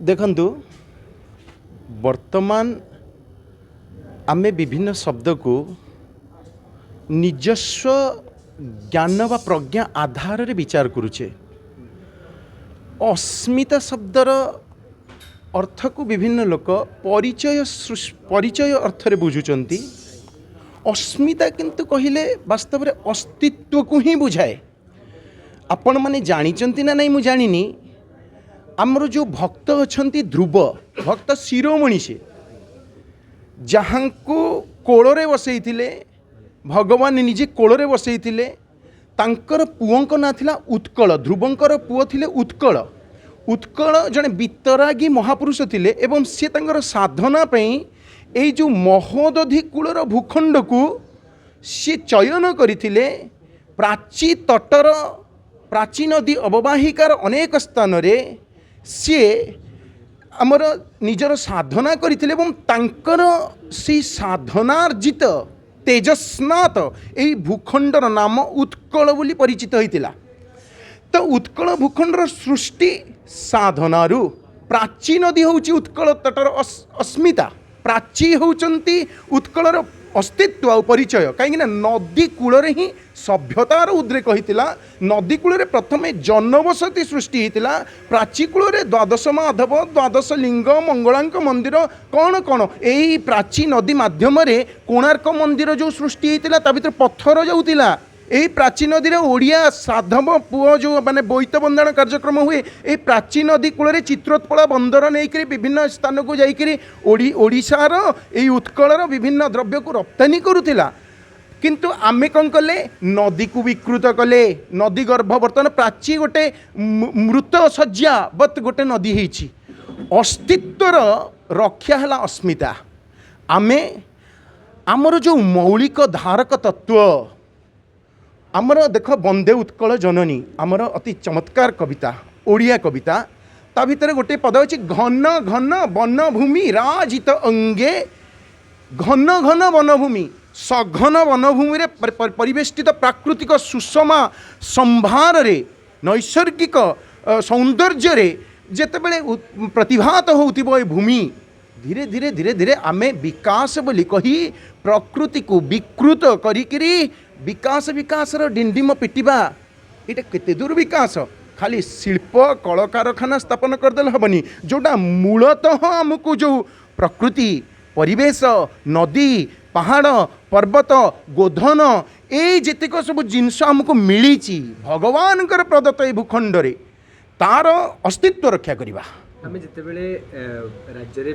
देखंतु वर्तमान आमे विभिन्न शब्द को निजस्व ज्ञान व प्रज्ञा आधार रे विचार करुचे। अस्मिता शब्दर अर्थ को विभिन्न लोक परिचय अर्थ रे बुझुचंती। अस्मिता किंतु कहिले वास्तव रे अस्तित्व को ही बुझाए। आपण माने जानिचंती ना नहीं मु जानिनी। आमर जो भक्त अछंती ध्रुव भक्त शिरोमणि से जहाँ को कोଳରେ बसैथिले भगवान निजे कोଳରେ बसैथिले। तांकर पुओंक ना थिला उत्कल। ध्रुवंकर पुओ थिले उत्कल। उत्कल जने वितरागी महापुरुष थिले एवं से तांकर साधना पई एई जो महोदधि कूलर भूखंड को से चयन करथिले। प्राची तटर प्राची नदी अववाहिकार अनेक स्थान रे सी आमर निजर साधना करथिले एवं तांकर से साधनार्जित तेजस्नात यही भूखंडर नाम उत्कल बोली परिचित होइतिला। तो उत्कल भूखंडर सृष्टि साधनारु प्राची नदी होउची उत्कल तटर अस्मिता। प्राची होउचंती उत्कलर अस्तित्व और परिचय। कहीं नदी कूल ही सभ्यतार उद्रेक होता। नदी कूल प्रथमे जनबसती सृष्टि होता। प्राची कूल द्वादश माधव द्वादश लिंग मंगलांक मंदिर कौन कौन यही प्राची नदी माध्यम कोणार्क मंदिर जो सृष्टि होता ता भीतर पत्थर जाऊला। यही प्राची नदी ओडिया साधव पुओ जो माने बोईत बंदन कार्यक्रम हुए यही प्राची नदी कूल चित्रोत्पल बंदर नहीं विभिन्न स्थान को जाकरी ओडिशार यही उत्कलर विभिन्न द्रव्य को रप्तानी करुला। किंतु आमे कौन कले नदी को विकृत कले। नदी गर्भ बर्तमान प्राची गोटे मृत शज्या बत गोटे नदी होइछि। अस्तित्वर रक्षा है अस्मिता। आमे आमर जो मौलिक धारक तत्व आमर देख बंदे उत्कल जननी आमर अति चमत्कार कविता ओडिया कविता। ता भीतर गोटे पद अच्छी घन घन वनभूमि राजित अंगे। घन घन वनभूमि सघन वनभूमि रे परिवेष्टित प्राकृतिक सुषमा संभार रे नैसर्गिक सौंदर्य रे जेतेबेले प्रतिभात होउतिबो ए भूमि धीरे धीरे धीरे धीरे आमे विकास बोली कही प्रकृति को विकृत करिकरी विकास विकासर डिंडिम पिटिबा। ये केते दूर विकास खाली शिल्प कल कारखाना स्थापन करदेले हेबनी। जोटा मूलतः आमको जो प्रकृति परिवेश नदी पहाड़ पर्वत गोधन ये जेतिक सब जिनस आमको मिली भगवान प्रदत्त ए भूखंड रे तार अस्तित्व रक्षा करवा। आमे जितेबेले राज्य रे